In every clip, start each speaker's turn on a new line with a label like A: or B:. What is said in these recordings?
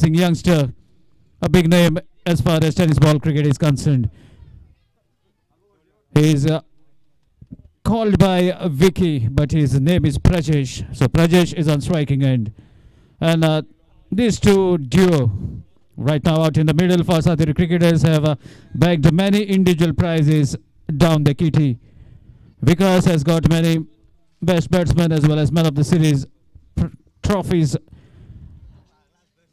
A: youngster, a big name as far as tennis ball cricket is concerned. He is called by Vicky, but his name is Prajesh. So Prajesh is on striking end. And these two duo right now out in the middle for Sateri Cricketers have bagged many individual prizes down the kitty. Vikas has got many best batsmen as well as man of the series trophies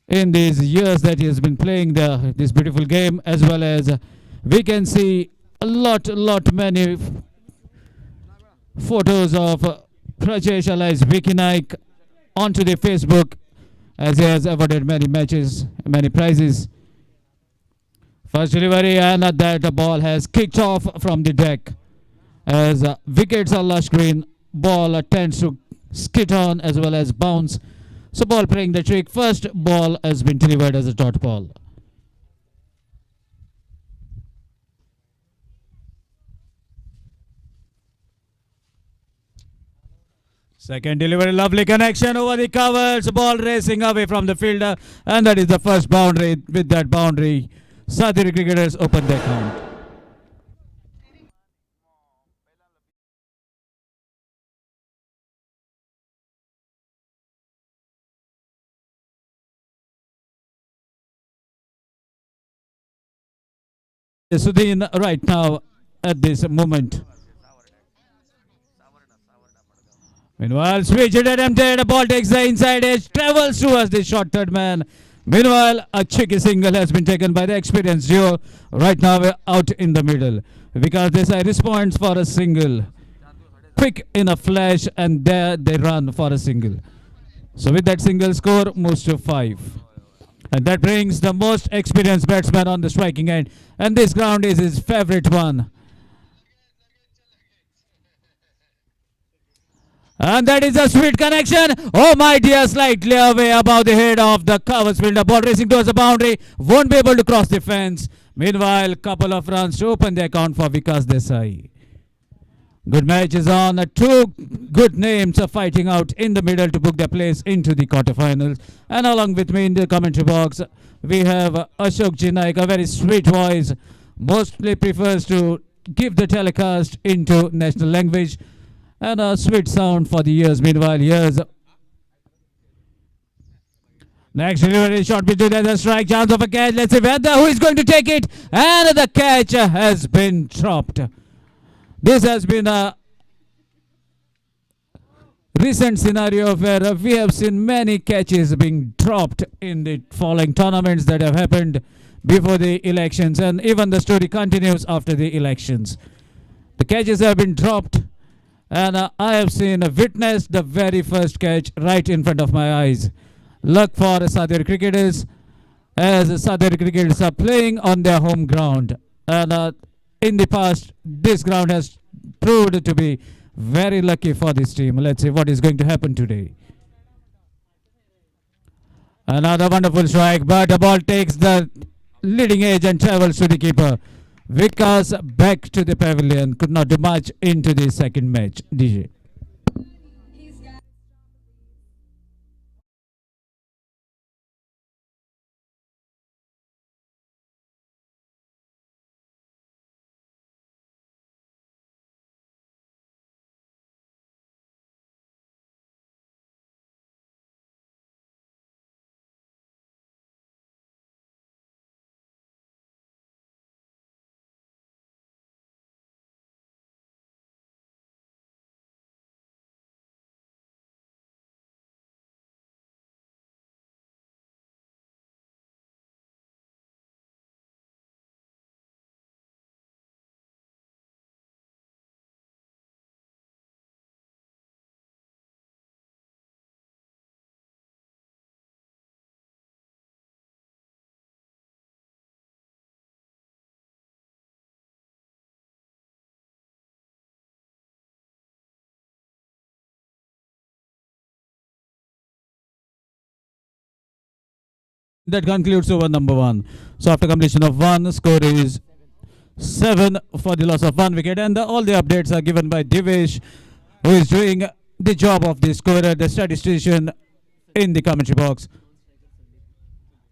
A: in these years that he has been playing this beautiful game, as well as we can see a lot many photos of Prajesh alias Vicky Naik onto the Facebook, as he has awarded many matches, many prizes. First delivery, and that ball has kicked off from the deck as wickets are lush green. Ball tends to skid on as well as bounce. So ball playing the trick. First ball has been delivered as a dot ball. Second delivery, lovely connection over the covers. Ball racing away from the fielder, and that is the first boundary. With that boundary, Sateri Cricketers open their count. Sudhin right now at this moment. Meanwhile, switch it attempted. The ball takes the inside edge, travels towards the short third man. Meanwhile, a cheeky single has been taken by the experienced duo. Right now, we're out in the middle. Because Desai responds for a single. Quick in a flash, and there they run for a single. So with that single, score moves to 5. And that brings the most experienced batsman on the striking end. And this ground is his favorite one. And that is a sweet connection. Oh my dear, slightly away above the head of the covers fielder. Ball racing towards the boundary. Won't be able to cross the fence. Meanwhile, couple of runs to open the account for Vikas Desai. Good match is on. Two good names are fighting out in the middle to book their place into the quarterfinals. And along with me in the commentary box, we have Ashok Jinaik, a very sweet voice. Mostly prefers to give the telecast into national language. And a sweet sound for the ears. Meanwhile, here's next delivery, shot between the strike, chance of a catch. Let's see whether who is going to take it. And the catch has been dropped. This has been a recent scenario where we have seen many catches being dropped in the following tournaments that have happened before the elections, and even the story continues after the elections. The catches have been dropped, and I have witnessed the very first catch right in front of my eyes. Luck for Sateri Cricketers, as Sateri Cricketers are playing on their home ground. And in the past, this ground has proved to be very lucky for this team. Let's see what is going to happen today. Another wonderful strike, but the ball takes the leading edge and travels to the keeper. Vikas back to the pavilion, could not do much into the second match. DJ. That concludes over number 1. So after completion of 1, score is 7 for the loss of 1 wicket. And all the updates are given by Divesh, who is doing the job of the scorer, the statistician in the commentary box.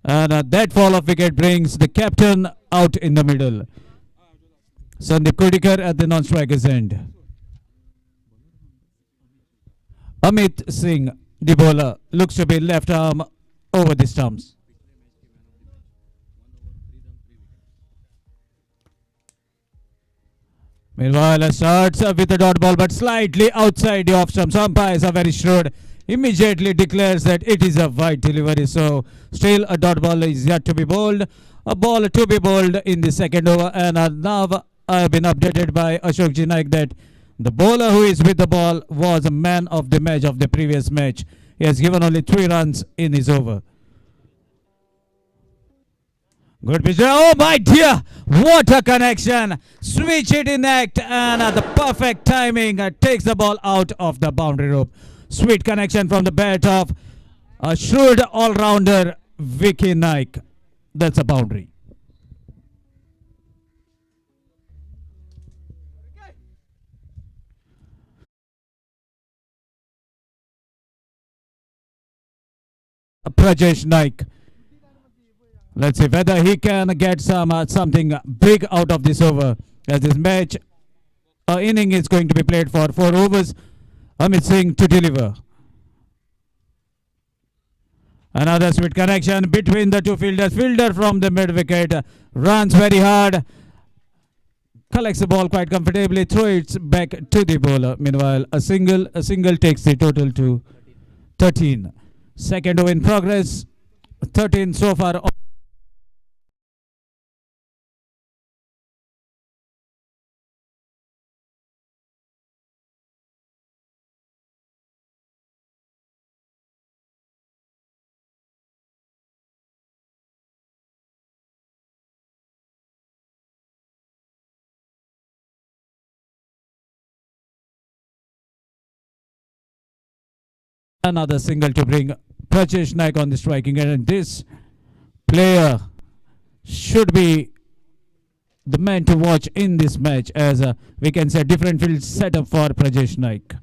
A: And that fall of wicket brings the captain out in the middle. Sandeep Kudikar at the non-striker's end. Amit Singh, the bowler, looks to be left arm over the stumps. Meanwhile, starts with a dot ball but slightly outside the off stumps. Umpires are very shrewd. Immediately declares that it is a wide delivery. So, still a dot ball is yet to be bowled. A ball to be bowled in the second over. And now I have been updated by Ashok Ji Naik that the bowler who is with the ball was a man of the match of the previous match. He has given only 3 runs in his over. Good pitch. Oh my dear, what a connection. Switch it in act and the perfect timing takes the ball out of the boundary rope. Sweet connection from the bat of a shrewd all-rounder Vicky Naik. That's a boundary. Prajesh Naik. Let's see whether he can get something big out of this over. As this match inning is going to be played for 4 overs. Amit Singh to deliver. Another sweet connection between the two fielders. Fielder from the mid wicket runs very hard. Collects the ball quite comfortably. Throw it back to the bowler. Meanwhile, a single takes the total to 13. Second over in progress. 13 so far. Another single to bring Prajesh Naik on the striking end. And this player should be the man to watch in this match, as we can say different field setup for Prajesh Naik.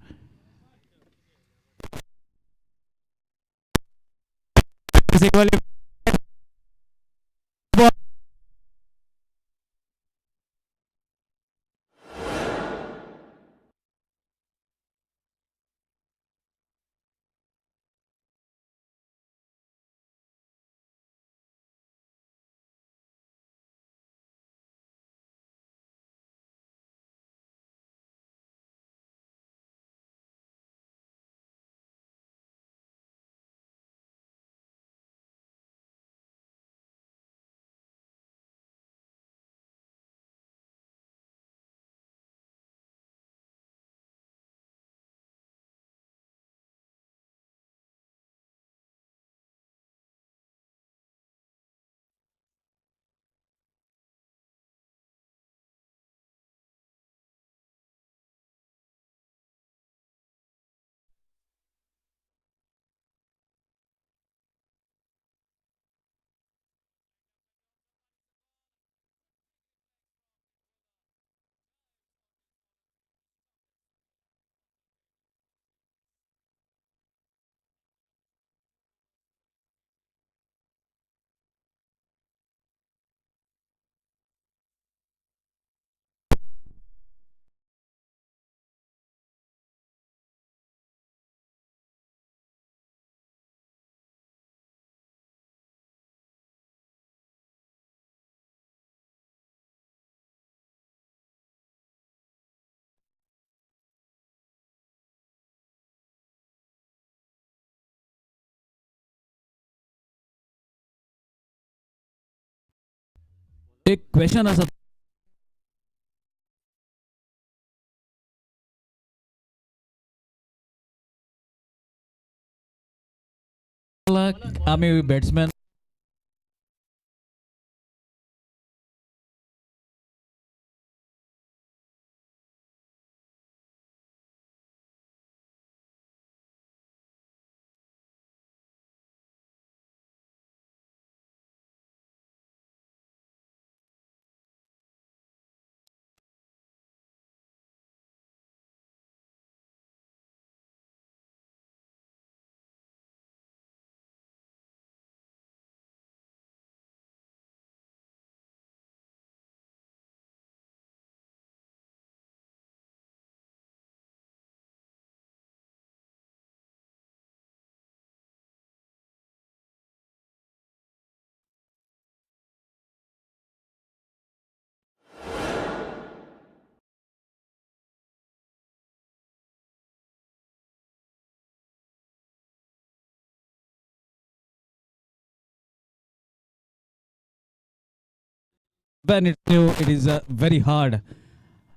A: एक question असा आम्ही batsman when it's new, it is very hard,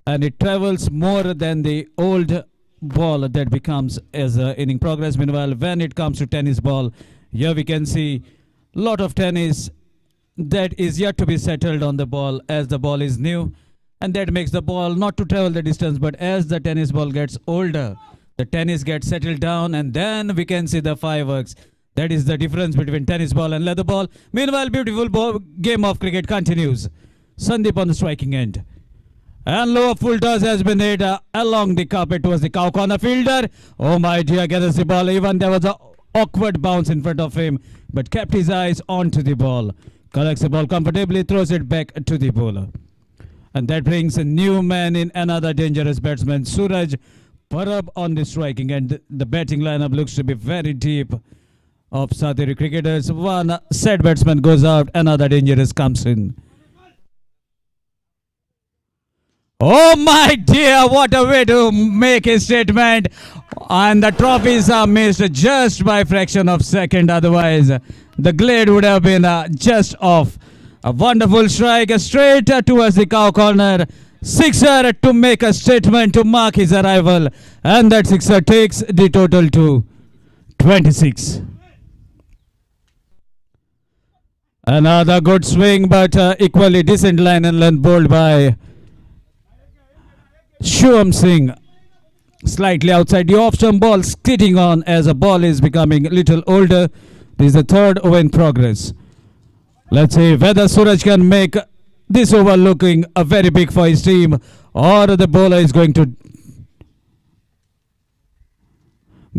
A: and it travels more than the old ball that becomes as inning progress. Meanwhile, when it comes to tennis ball, here we can see lot of tennis that is yet to be settled on the ball, as the ball is new, and that makes the ball not to travel the distance, but as the tennis ball gets older, the tennis gets settled down, and then we can see the fireworks. That is the difference between tennis ball and leather ball. Meanwhile, beautiful game of cricket continues. Sandeep on the striking end. And lower full toss has been hit along the carpet towards the cow corner fielder. Oh my dear, gathers the ball. Even there was a awkward bounce in front of him, but kept his eyes onto the ball. Collects the ball comfortably, throws it back to the bowler. And that brings a new man in, another dangerous batsman, Suraj Parab on the striking end. The batting lineup looks to be very deep of Sateri Cricketers. One set batsman goes out, another dangerous comes in. Oh my dear, what a way to make a statement. And the trophies are missed just by fraction of second. Otherwise, the glade would have been just off. A wonderful strike straight towards the cow corner. Sixer to make a statement to mark his arrival. And that sixer takes the total to 26. Another good swing, but equally decent line and length bowled by Shivam Singh. Slightly outside the off-stump ball, skidding on as the ball is becoming a little older. This is the third over in progress. Let's see whether Suraj can make this over looking a very big for his team, or the bowler is going to.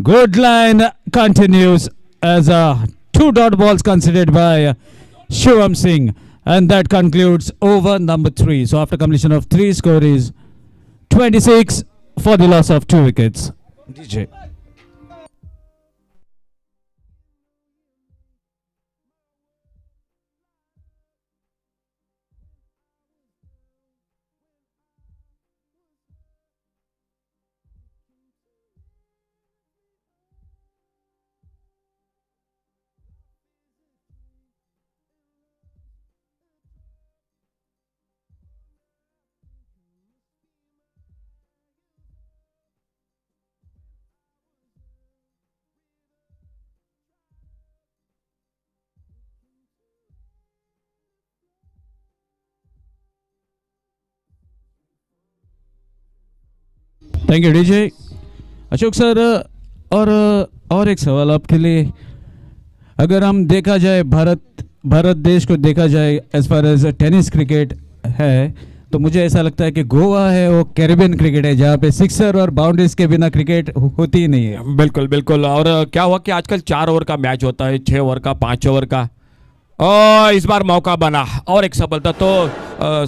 A: Good line continues as two dot balls considered by Shivam Singh, and that concludes over number 3. So after completion of 3, score is 26 for the loss of 2 wickets. DJ. Thank you DJ Ashok sir. और एक सवाल आपके लिए, अगर हम देखा जाए भारत देश को देखा जाए as far as tennis cricket है, तो मुझे ऐसा लगता है कि गोवा है वो कैरिबियन क्रिकेट है, जहाँ पे सिक्सर और बाउंड्रीज के बिना क्रिकेट होती ही नहीं है।
B: बिल्कुल बिल्कुल। और क्या हुआ कि आजकल 4 ओवर का मैच होता है, 6 ओवर का, 5 ओवर का, और इस बार मौका बना और एक सफलता। तो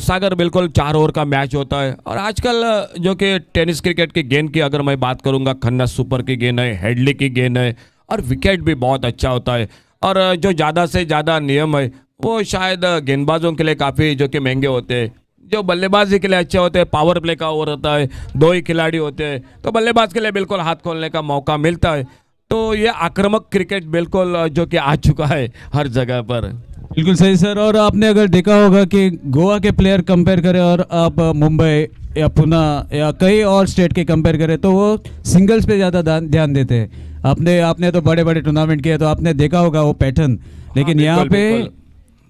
B: सागर बिल्कुल 4 ओवर का मैच होता है। और आजकल जो कि टेनिस क्रिकेट की गेंद की अगर मैं बात करूंगा, खन्ना सुपर की गेंद है, हेडली की गेंद है, और विकेट भी बहुत अच्छा होता है। और जो ज़्यादा से ज़्यादा नियम है वो शायद गेंदबाजों के लिए काफ़ी जो कि महंगे होते हैं, जो बल्लेबाजी के लिए अच्छे होते हैं। पावर प्ले का ओवर होता है, 2 ही खिलाड़ी होते हैं, तो बल्लेबाज के लिए बिल्कुल हाथ खोलने का मौका मिलता है। तो ये आक्रामक क्रिकेट बिल्कुल जो कि आ चुका है हर जगह पर।
A: बिल्कुल सही सर। और आपने अगर देखा होगा कि गोवा के प्लेयर कंपेयर करें और आप मुंबई या पुणे या कई और स्टेट के कंपेयर करें, तो वो सिंगल्स पे ज़्यादा ध्यान देते हैं। आपने तो बड़े बड़े टूर्नामेंट किए, तो आपने देखा होगा वो पैटर्न। लेकिन यहाँ पे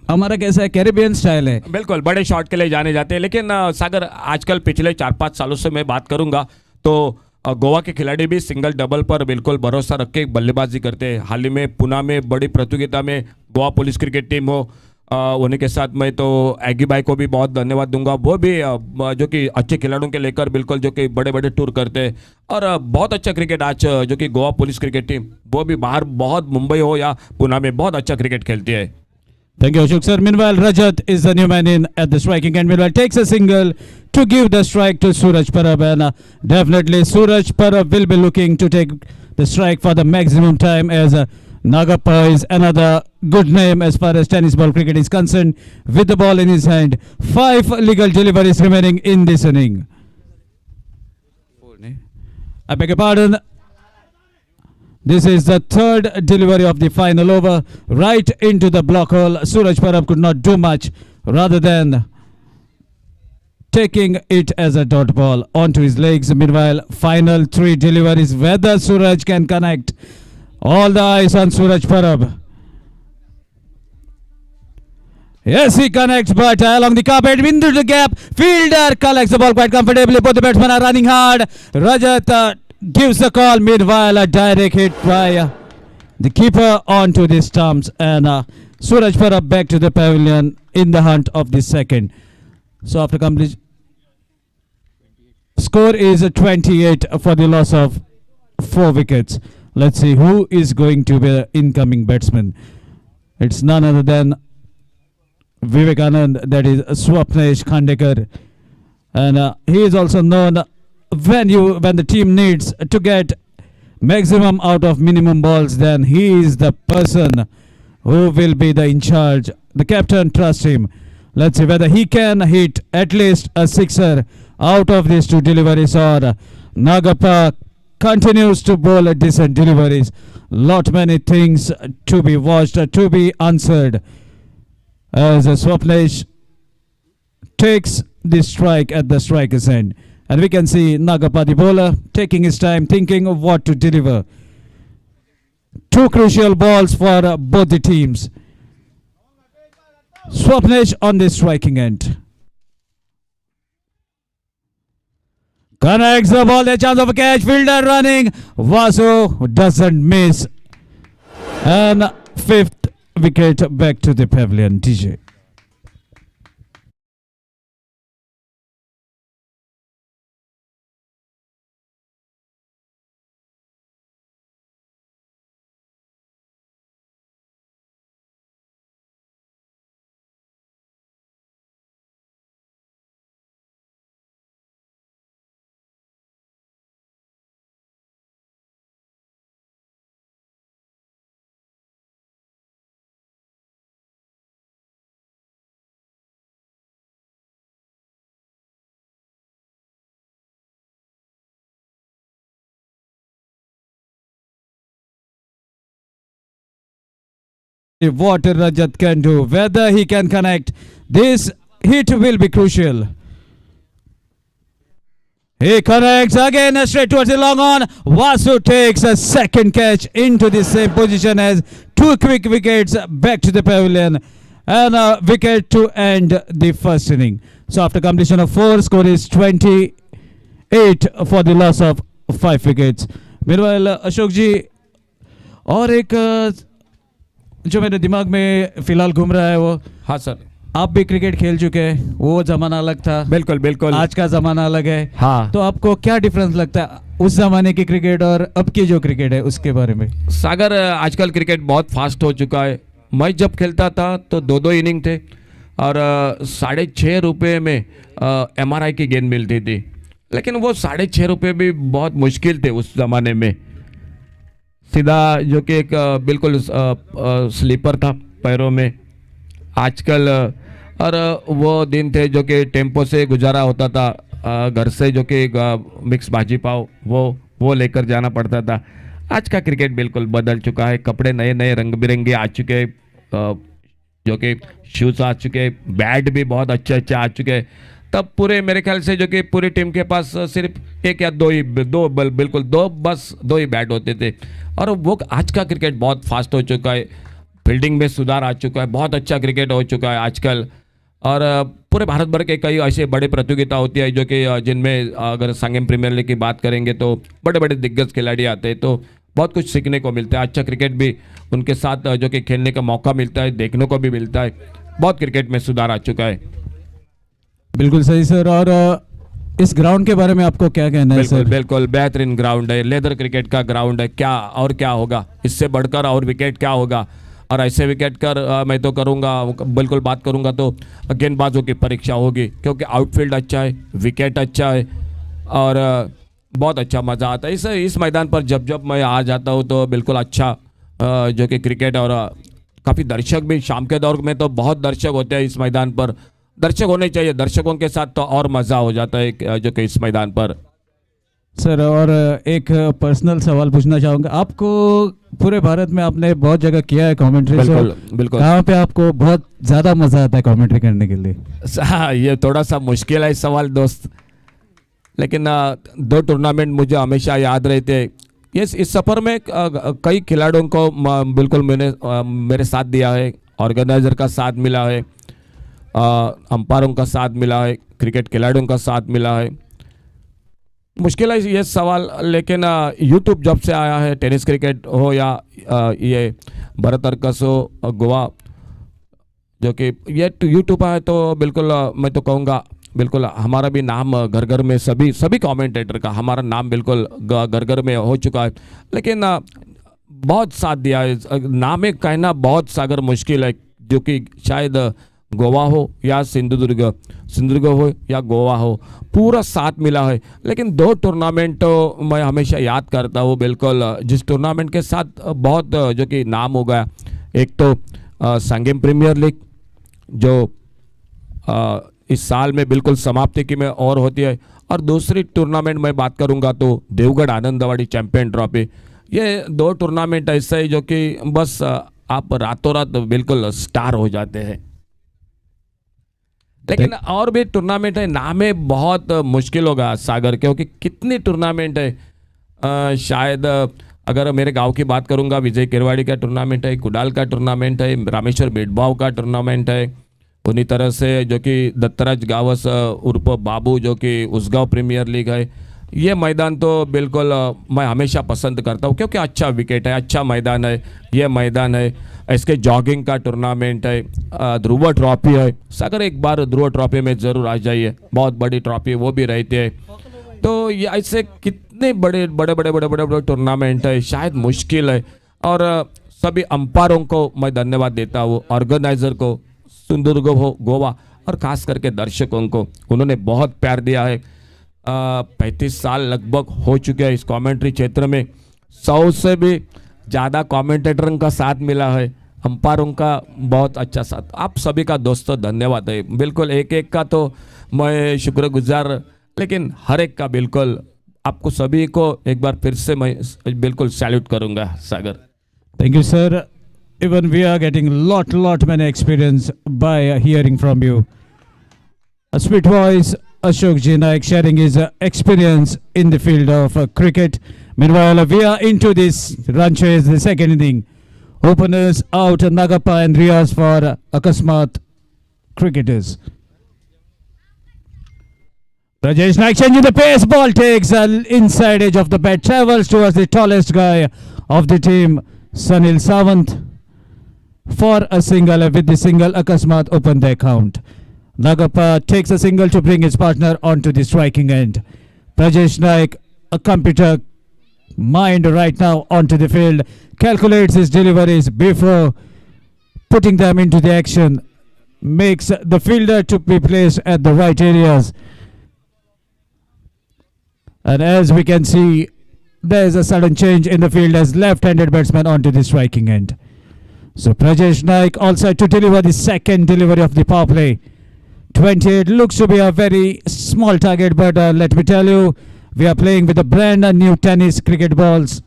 A: हमारा कैसा है, कैरिबियन स्टाइल है।
B: बिल्कुल, बड़े शॉट के लिए जाने जाते हैं। लेकिन सागर आजकल पिछले 4-5 सालों से मैं बात करूंगा तो गोवा के खिलाड़ी भी सिंगल डबल पर बिल्कुल भरोसा रख के बल्लेबाजी करते हैं। हाल ही में पुणे में बड़ी प्रतियोगिता में गोवा पुलिस क्रिकेट टीम हो होने के साथ मैं तो एगी भाई को भी बहुत धन्यवाद दूंगा। वो भी जो कि अच्छे खिलाड़ियों के लेकर बिल्कुल जो कि बड़े बड़े टूर करते हैं, और बहुत अच्छा क्रिकेट आज जो कि गोवा पुलिस क्रिकेट टीम वो भी बाहर बहुत मुंबई हो या पुणे में बहुत अच्छा क्रिकेट खेलती है।
A: Thank you, Ashok sir. Meanwhile, Rajat is the new man in at the striking end. Meanwhile, takes a single to give the strike to Suraj Parab, and definitely Suraj Parab will be looking to take the strike for the maximum time, as Nagappa is another good name as far as tennis ball cricket is concerned, with the ball in his hand. 5 legal deliveries remaining in this inning. I beg your pardon. This is the third delivery of the final over, right into the block hole. Suraj Parab could not do much rather than taking it as a dot ball onto his legs. Meanwhile, final 3 deliveries. Whether Suraj can connect. All the eyes on Suraj Parab. Yes, he connects, but along the carpet, into the gap. Fielder collects the ball quite comfortably. Both the batsmen are running hard. Rajat gives the call. Meanwhile, a direct hit by the keeper onto the stumps, and Suraj Parab back to the pavilion in the hunt of the second. So after complete, score is 28 for the loss of 4 wickets. Let's see who is going to be the incoming batsman. It's none other than Vivekanand, that is Swapnesh Khandekar, and he is also known when the team needs to get maximum out of minimum balls, then he is the person who will be the in charge. The captain trusts him. Let's see whether he can hit at least a sixer out of these 2 deliveries, or Nagappa continues to bowl decent deliveries. Lot many things to be watched, to be answered, as Swapnesh takes the strike at the striker's end. And we can see Nagappa, the bowler, taking his time, thinking of what to deliver. 2 crucial balls for both the teams. Swapnesh on the striking end. Connects the ball, the chance of a catch. Fielder running. Vasu doesn't miss. And 5th wicket back to the pavilion. DJ. What Rajat can do, whether he can connect. This hit will be crucial. He connects again, straight towards the long on. Vasu takes a second catch into the same position as 2 quick wickets back to the pavilion, and a wicket to end the first inning. So after completion of 4, score is 28 for the loss of 5 wickets. Meanwhile, Ashok ji, और एक जो मेरे दिमाग में फिलहाल घूम रहा है वो,
B: हाँ सर,
A: आप भी क्रिकेट खेल चुके हैं, वो जमाना अलग था,
B: बिल्कुल बिल्कुल,
A: आज का जमाना अलग है।
B: हाँ,
A: तो आपको क्या डिफरेंस लगता है उस जमाने की क्रिकेट और अब की जो क्रिकेट है उसके बारे में?
B: सागर, आजकल क्रिकेट बहुत फास्ट हो चुका है। मैं जब खेलता था तो 2-2 इनिंग थे और 6.5 रुपये में MRI की गेंद मिलती थी, लेकिन वो 6.5 रुपये भी बहुत मुश्किल थे उस ज़माने में। सीधा जो कि एक बिल्कुल स्लीपर था पैरों में। आजकल और वो दिन थे जो कि टेम्पो से गुजारा होता था, घर से जो कि मिक्स भाजी पाव वो लेकर जाना पड़ता था। आज का क्रिकेट बिल्कुल बदल चुका है, कपड़े नए नए रंग बिरंगे आ चुके हैं, जो कि शूज़ आ चुके हैं, बैट भी बहुत अच्छे अच्छे आ चुके हैं। तब पूरे मेरे ख्याल से जो कि पूरी टीम के पास सिर्फ 1 या 2 ही बिल्कुल 2 ही बैट होते थे। और वो आज का क्रिकेट बहुत फास्ट हो चुका है, फील्डिंग में सुधार आ चुका है, बहुत अच्छा क्रिकेट हो चुका है आजकल। और पूरे भारत भर के कई ऐसे बड़े प्रतियोगिता होती है जो कि जिनमें अगर संगम प्रीमियर लीग की बात करेंगे तो बड़े बड़े दिग्गज खिलाड़ी आते हैं, तो बहुत कुछ सीखने को मिलता है। अच्छा क्रिकेट भी उनके साथ जो कि खेलने का मौका मिलता है, देखने को भी मिलता है। बहुत क्रिकेट में सुधार आ चुका है।
A: बिल्कुल सही सर। और इस ग्राउंड के बारे में आपको क्या कहना है सर?
B: बिल्कुल बेहतरीन ग्राउंड है, लेदर क्रिकेट का ग्राउंड है। क्या और क्या होगा इससे बढ़कर, और विकेट क्या होगा? और ऐसे विकेट कर मैं तो करूँगा, बिल्कुल बात करूँगा तो गेंदबाजों की परीक्षा होगी, क्योंकि आउटफील्ड अच्छा है, विकेट अच्छा है और बहुत अच्छा मज़ा आता है। इस मैदान पर जब मैं आ जाता हूँ तो बिल्कुल अच्छा जो कि क्रिकेट, और काफ़ी दर्शक भी शाम के दौर में तो बहुत दर्शक होते हैं इस मैदान पर। दर्शक होने चाहिए, दर्शकों के साथ तो और मज़ा हो जाता है जो कि इस मैदान पर।
A: सर और एक पर्सनल सवाल पूछना चाहूँगा आपको। पूरे भारत में आपने बहुत जगह किया है कमेंट्री,
B: बिल्कुल बिल्कुल।
A: कहाँ पे आपको बहुत ज़्यादा मज़ा आता है कमेंट्री करने के लिए?
B: हाँ, ये थोड़ा सा मुश्किल है सवाल दोस्त, लेकिन दो टूर्नामेंट मुझे हमेशा याद रहते हैं। ये इस सफ़र में कई खिलाड़ियों को बिल्कुल मेरे साथ दिया है, ऑर्गेनाइज़र का साथ मिला है, अंपायरों का साथ मिला है, क्रिकेट खिलाड़ियों का साथ मिला है। मुश्किल है ये सवाल, लेकिन यूट्यूब जब से आया है, टेनिस क्रिकेट हो या ये भरत अर्कस हो, गोवा, जो कि ये यूट्यूब है, तो बिल्कुल मैं तो कहूँगा बिल्कुल हमारा भी नाम घर घर में सभी कमेंटेटर का हमारा नाम बिल्कुल घर घर में हो चुका है। लेकिन बहुत साथ दिया है, नाम एक कहना बहुत सागर मुश्किल है, जो कि शायद गोवा हो या सिंधुदुर्ग हो या गोवा हो, पूरा साथ मिला है। लेकिन दो टूर्नामेंट तो मैं हमेशा याद करता हूँ बिल्कुल, जिस टूर्नामेंट के साथ बहुत जो कि नाम हो गया। एक तो संगम प्रीमियर लीग, जो इस साल में बिल्कुल समाप्ति की में और होती है, और दूसरी टूर्नामेंट मैं बात करूंगा तो देवगढ़ आनंदवाड़ी चैंपियन ट्रॉफी। ये दो टूर्नामेंट ऐसे ही जो कि बस आप रातों रात बिल्कुल स्टार हो जाते हैं। लेकिन और भी टूर्नामेंट है, नामे बहुत मुश्किल होगा सागर, क्योंकि कितनी टूर्नामेंट है। शायद अगर मेरे गांव की बात करूंगा, विजय किरवाड़ी का टूर्नामेंट है, कुडाल का टूर्नामेंट है, रामेश्वर बेटभाव का टूर्नामेंट है, उन्हीं तरह से जो कि दत्तराज गावस उर्फ बाबू जो कि उसगांव प्रीमियर लीग है। ये मैदान तो बिल्कुल मैं हमेशा पसंद करता हूँ, क्योंकि अच्छा विकेट है, अच्छा मैदान है ये मैदान है। इसके जॉगिंग का टूर्नामेंट है, ध्रुव ट्रॉफी है। सागर एक बार ध्रुव ट्रॉफी में ज़रूर आ जाइए, बहुत बड़ी ट्रॉफी वो भी रहती है। तो ये ऐसे कितने बड़े टूर्नामेंट है, शायद मुश्किल है। और सभी अंपायरों को मैं धन्यवाद देता हूँ, ऑर्गेनाइज़र को, सिंधुदुर्ग हो, गोवा, और खास करके दर्शकों को, उन्होंने बहुत प्यार दिया है। 35 साल लगभग हो चुके हैं इस कमेंट्री क्षेत्र में, 100 से भी ज़्यादा कमेंटेटरों का साथ मिला है, अंपायरों का बहुत अच्छा साथ। आप सभी का दोस्तों धन्यवाद है, बिल्कुल एक एक का तो मैं शुक्रगुजार, लेकिन हर एक का बिल्कुल आपको सभी को एक बार फिर से मैं बिल्कुल सैल्यूट करूंगा Sagar.
A: Thank you sir. Even we are getting lot many experience by hearing from you. A sweet voice, Ashok Ji Naik sharing his experience in the field of cricket. Meanwhile, we are into this run chase, the second inning. Openers out, Nagappa and Riaz for Akasmat Cricketers. Rajesh Naik changing the pace, ball takes inside edge of the bat, travels towards the tallest guy of the team, Sunil Sawant, for a single. With the single, Akasmat open the account. Nagappa takes a single to bring his partner onto the striking end. Rajesh Naik, a computer mind right now onto the field, calculates his deliveries before putting them into the action, makes the fielder to be placed at the right areas. And as we can see, there is a sudden change in the field as left-handed batsman onto the striking end. So Rajesh Naik also to deliver the second delivery of the power play. 28 looks to be a very small target, but let me tell you, we are playing with a brand new tennis cricket balls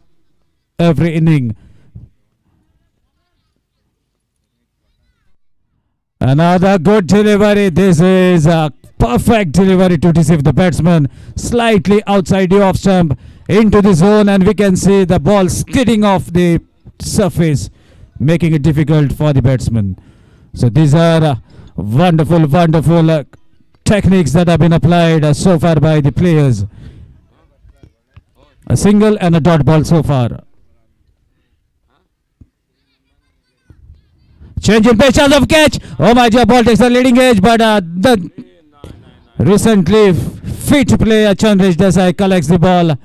A: every inning. Another good delivery. This is a perfect delivery to deceive the batsman. Slightly outside the off stump into the zone, and we can see the ball skidding off the surface, making it difficult for the batsman. So these are wonderful techniques that have been applied so far by the players. A single and a dot ball so far. Change in pace, chance of catch. Oh my God, ball takes the leading edge, but the recently fit player Chandresh Desai collects the ball.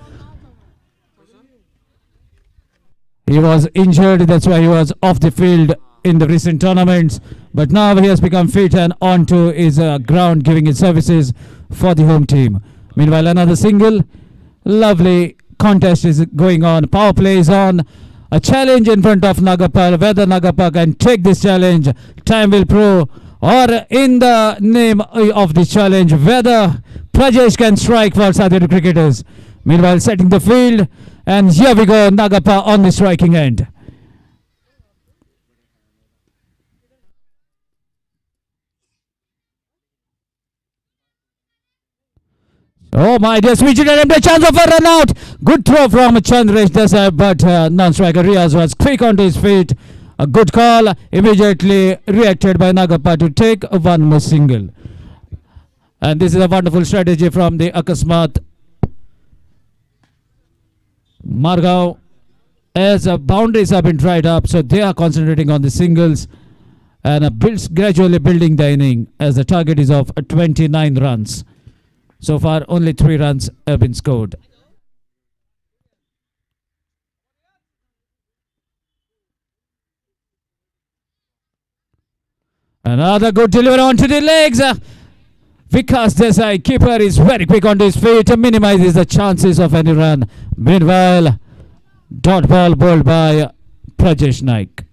A: He was injured, that's why he was off the field in the recent tournaments, but now he has become fit and onto his ground, giving his services for the home team. Meanwhile, another single. Lovely contest is going on. Power play is on. A challenge in front of Nagappa. Whether Nagappa can take this challenge, time will prove. Or in the name of this challenge, whether Prajesh can strike for Sateri Cricketers. Meanwhile, setting the field, and here we go, Nagappa on the striking end. Oh my dear, switch it and a chance of a run out. Good throw from Chandresh Desai, but non-striker Riaz was quick onto his feet. A good call, immediately reacted by Nagappa to take one more single. And this is a wonderful strategy from the Akasmat Margao. As boundaries have been dried up, so they are concentrating on the singles and gradually building the inning as the target is of 29 runs. So far, only 3 runs have been scored. Another good delivery onto the legs. Vikas Desai, keeper, is very quick onto his feet, minimizes the chances of any run. Meanwhile, dot ball bowled by Prajesh Naik.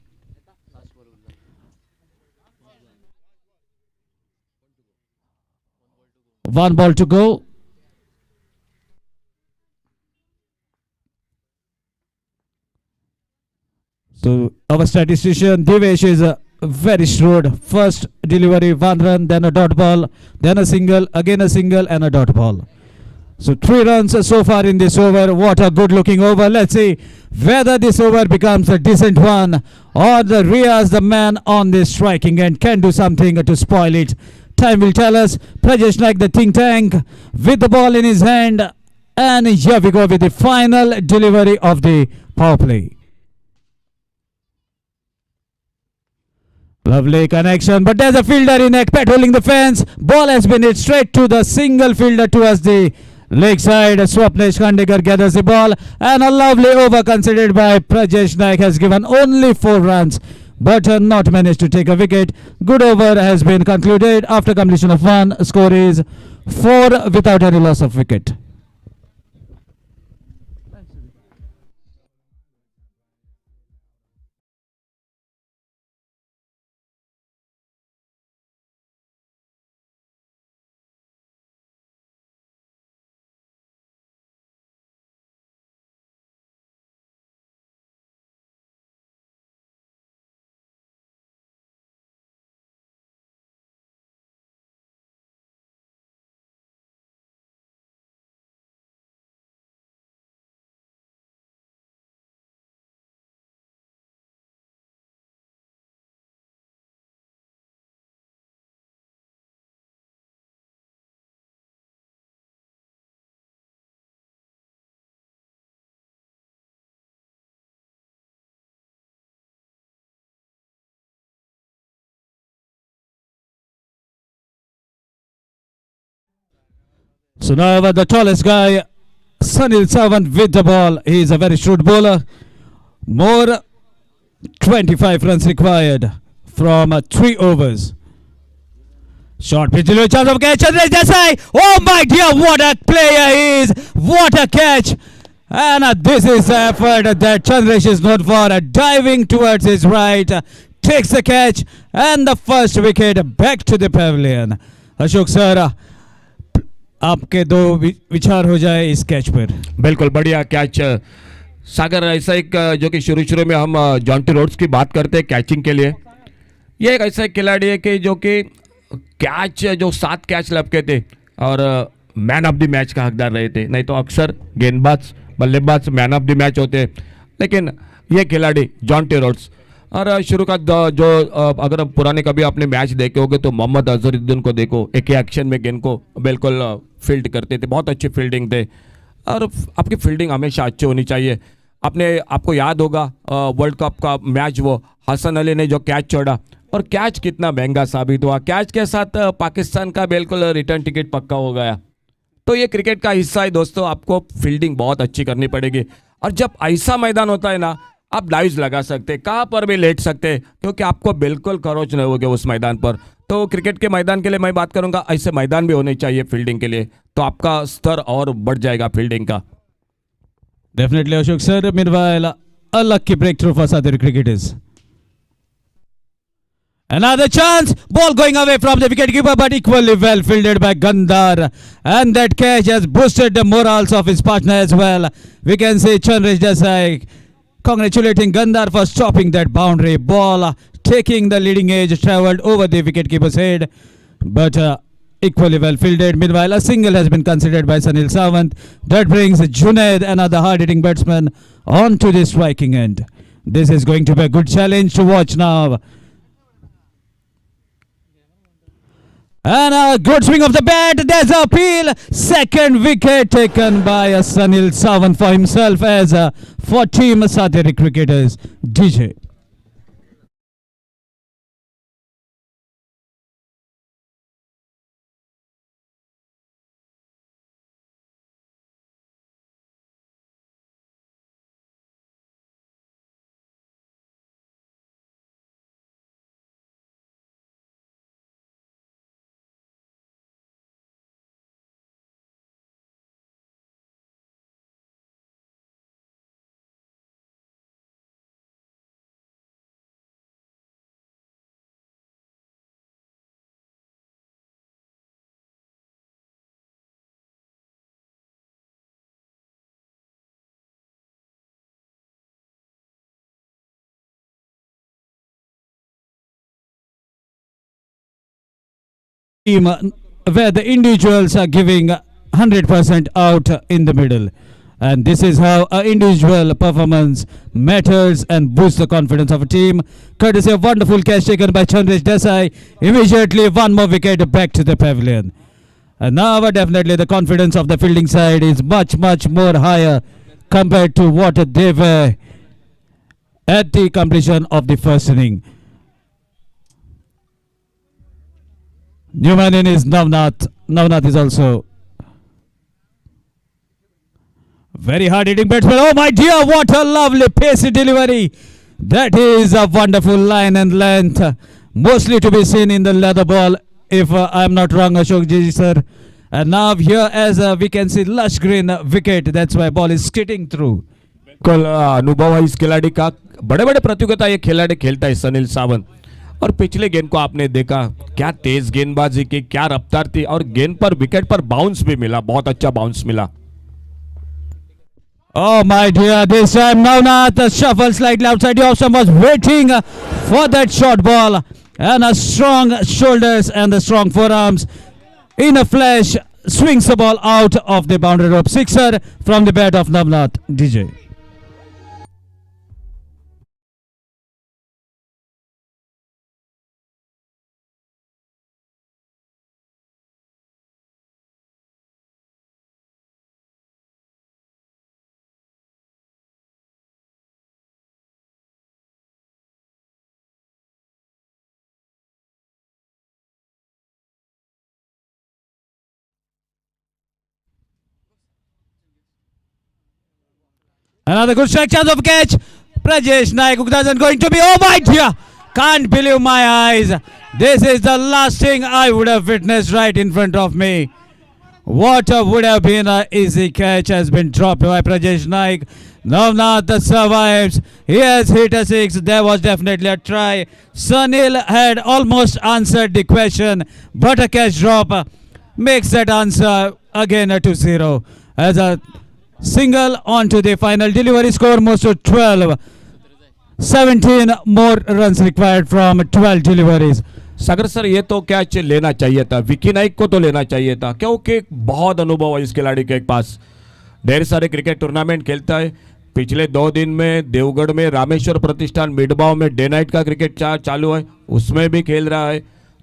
A: One ball to go. So our statistician Devesh is very shrewd. First delivery, 1 run, then a dot ball, then a single, again a single and a dot ball. So 3 runs so far in this over. What a good looking over. Let's see whether this over becomes a decent one or the Riaz, the man on the striking end, can do something to spoil it. Time will tell us. Prajesh Naik, the think tank, with the ball in his hand. And here we go with the final delivery of the power play. Lovely connection, but there's a fielder in neck patrolling the fence. Ball has been hit straight to the single fielder towards the leg side. Swapnesh Khandekar gathers the ball, and a lovely over considered by Prajesh Naik has given only 4 runs, but not managed to take a wicket. Good over has been concluded after completion of 1. Score is 4 without any loss of wicket. So now the tallest guy, Sunil Sawant, with the ball. He is a very shrewd bowler. More 25 runs required from 3 overs. Short pitch, chance of catch. Chandresh Desai. Oh my dear, what a player he is. What a catch. And this is the effort that Chandresh is known for. Diving towards his right. Takes the catch. And the first wicket back to the pavilion. Ashok sir, आपके 2 विचार हो जाए इस catch पर.
B: बिल्कुल बढ़िया catch सागर. ऐसा एक जो कि शुरू में हम जॉन्टी रोड्स की बात करते हैं कैचिंग के लिए. ये एक ऐसा खिलाड़ी है कि जो कि कैच जो 7 कैच लपके थे और मैन ऑफ द मैच का हकदार रहे थे. नहीं तो अक्सर गेंदबाज बल्लेबाज मैन ऑफ द मैच होते, लेकिन ये खिलाड़ी जॉन्टी रोड्स और शुरू का जो अगर पुराने कभी आपने मैच देखे होगे तो मोहम्मद अजहरुद्दीन को देखो, एक ही एक्शन में गेंद को बिल्कुल फील्ड करते थे. बहुत अच्छी फील्डिंग थे और आपकी फील्डिंग हमेशा अच्छी होनी चाहिए. आपको याद होगा वर्ल्ड कप का मैच, वो हसन अली ने जो कैच छोड़ा और कैच कितना महंगा साबित हुआ. कैच के साथ पाकिस्तान का बिल्कुल रिटर्न टिकट पक्का हो गया. तो ये क्रिकेट का हिस्सा है दोस्तों. आपको फील्डिंग बहुत अच्छी करनी पड़ेगी और जब ऐसा मैदान होता है ना, आप डाइव्स लगा सकते, कहाँ पर भी लेट सकते, क्योंकि आपको बिल्कुल खरोच नहीं होगे उस मैदान पर. तो क्रिकेट के मैदान के लिए मैं बात करूंगा, ऐसे मैदान भी होने चाहिए फील्डिंग के लिए, तो आपका स्तर और बढ़ जाएगा फील्डिंग का.
A: Definitely, Ashok sir. Meanwhile, a lucky breakthrough for Sateri Crickters. Another chance, ball going away from the wicketkeeper, but equally well fielded by Gandhar. And that catch has boosted the morals of his partner as well. We can say Chandresh Desai congratulating Gandhar for stopping that boundary. Ball taking the leading edge, travelled over the wicketkeeper's head, but equally well fielded. Meanwhile, a single has been considered by Sunil Sawant. That brings Junaid, another hard-hitting batsman, on to the striking end. This is going to be a good challenge to watch now. And a good swing of the bat. There's a appeal. Second wicket taken by Sunil Sawant for himself as for team Sateri Cricketers. DJ. Team where the individuals are giving 100% out in the middle, and this is how an individual performance matters and boosts the confidence of a team. Courtesy of wonderful catch taken by Chandresh Desai, immediately one more wicket back to the pavilion. And now definitely the confidence of the fielding side is much more higher compared to what they were at the completion of the first inning. New man in is Navnath. Navnath is also very hard hitting batsman. Oh my dear, what a lovely pacey delivery. That is a wonderful line and length. Mostly to be seen in the leather ball, if I am not wrong, Ashok ji sir. And now here as we can see lush green wicket. That's why ball is skidding through.
B: कल अनुभव है इस खिलाड़ी का. बड़े बड़े प्रतियोगिता ये खिलाड़ी खेलता है सनील सावंत. और पिछले गेंद को आपने देखा, क्या तेज गेंदबाजी की, क्या रफ्तार थी, और गेंद पर विकेट पर बाउंस भी मिला, बहुत अच्छा बाउंस मिला.
A: Oh my dear, this time Navnath shuffled slightly outside the off stump, was waiting for that short ball, and a strong shoulders and the strong forearms in a flash swings the ball out of the boundary rope. Sixer from the bat of Navnath. DJ. Another good strike, chance of a catch. Prajesh Naik doesn't going to be. Oh my dear! Can't believe my eyes. This is the last thing I would have witnessed right in front of me. What would have been an easy catch has been dropped by Prajesh Naik. Navnath survives. He has hit a six. There was definitely a try. Sunil had almost answered the question, but a catch drop makes that answer again a 2-0. As a single onto the final delivery score moves to 12. 17 more runs required from 12 deliveries.
B: Sagar sir, ये तो catch लेना चाहिए था, विकी नाइक को तो लेना चाहिए था, क्योंकि बहुत अनुभव है इस खिलाड़ी के पास. ढेर सारे क्रिकेट टूर्नामेंट खेलता है. पिछले 2 दिन में देवगढ़ में रामेश्वर प्रतिष्ठान मिडबाव में डे नाइट का क्रिकेट चालू है, उसमें भी खेल रहा है.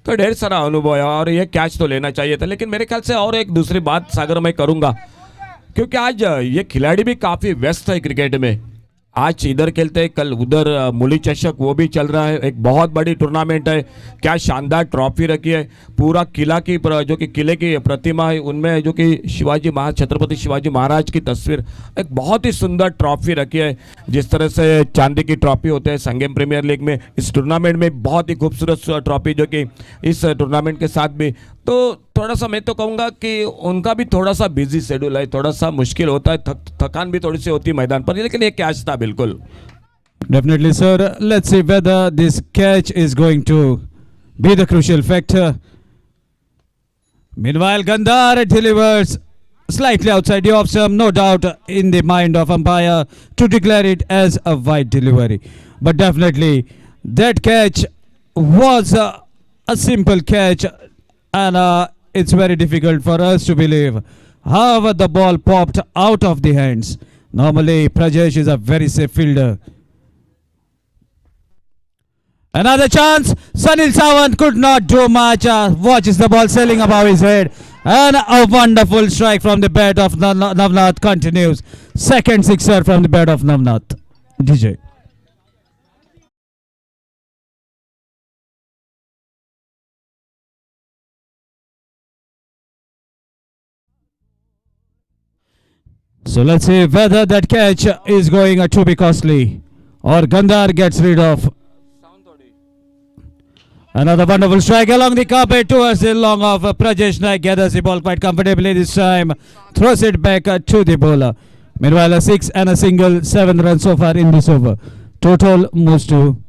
B: तो ढेर सारा अनुभव है और ये कैच तो लेना चाहिए था. लेकिन मेरे ख्याल से और एक दूसरी बात सागर मैं करूँगा, क्योंकि आज ये खिलाड़ी भी काफ़ी व्यस्त है क्रिकेट में. आज इधर खेलते हैं, कल उधर मुली चषक वो भी चल रहा है, एक बहुत बड़ी टूर्नामेंट है. क्या शानदार ट्रॉफी रखी है. पूरा किला की जो कि किले की प्रतिमा है उनमें जो कि छत्रपति शिवाजी महाराज की तस्वीर, एक बहुत ही सुंदर ट्रॉफी रखी है. जिस तरह से चांदी की ट्रॉफी होते हैं संगम प्रीमियर लीग में, इस टूर्नामेंट में बहुत ही खूबसूरत ट्रॉफी जो कि इस टूर्नामेंट के साथ भी. तो थोड़ा सा मैं तो कहूँगा कि उनका भी थोड़ा सा बिजी शेड्यूल है, थोड़ा सा मुश्किल होता है, थकान भी थोड़ी सी होती है मैदान पर, लेकिन ये कैच था बिल्कुल.
A: Definitely, sir. Let's see whether this catch is going to be the crucial factor. Meanwhile, Gandhar delivers slightly outside the off stump, no doubt in the mind of umpire to declare it as a wide delivery. But definitely that catch was a simple catch, and it's very difficult for us to believe how the ball popped out of the hands. Normally, Prajesh is a very safe fielder. Another chance. Sunil Sawant could not do much. Watches the ball sailing above his head. And a wonderful strike from the bat of Navnath continues. Second sixer from the bat of Navnath. DJ. So let's see whether that catch is going to be costly or Gandhar gets rid of. Another wonderful strike along the carpet towards the long of Prajesh Naik. Gathers the ball quite comfortably this time. Throws it back to the bowler. Meanwhile, a 6 and a single, 7 runs so far in this over. Total moves to.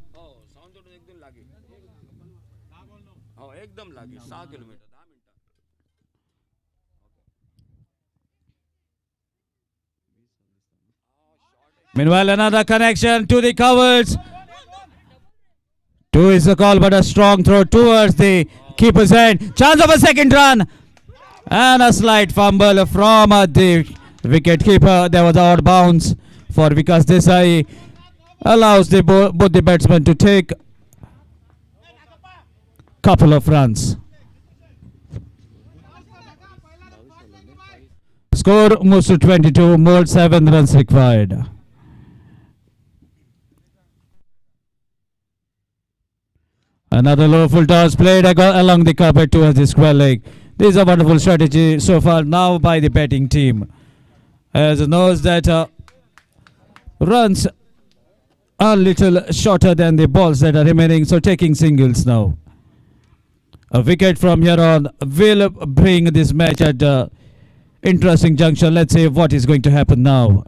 A: Meanwhile, another connection to the covers. 2 is the call, but a strong throw towards the keeper's hand. Chance of a second run. And a slight fumble from the wicket keeper. There was out bounce for Vikas Desai. Allows both the batsmen to take couple of runs. Score moves to 22, more 7 runs required. Another low full toss played along the carpet towards the square leg. This is a wonderful strategy so far now by the batting team, as knows that runs are little shorter than the balls that are remaining, so taking singles now. A wicket from here on will bring this match at interesting junction. Let's see what is going to happen now.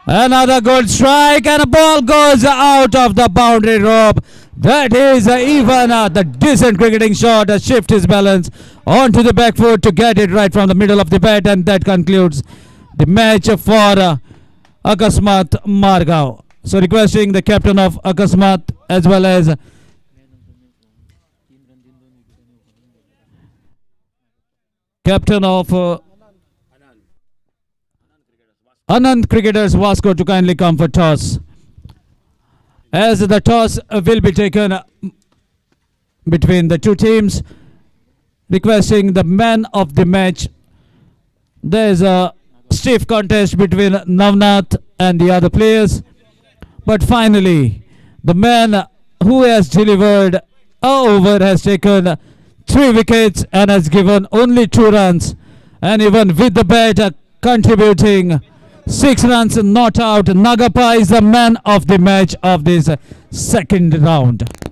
A: Another good strike, and a ball goes out of the boundary rope. That is even the decent cricketing shot. Shift his balance onto the back foot to get it right from the middle of the bat, and that concludes the match for Akasmat Margao. So requesting the captain of Akasmat as well as captain of Anand Cricketers Vasco to kindly come for toss, as the toss will be taken between the two teams. Requesting the man of the match. There is a stiff contest between Navnath and the other players, but finally the man who has delivered a over has taken 3 wickets and has given only 2 runs, and even with the bat contributing 6 runs not out. Nagappa is the man of the match of this second round.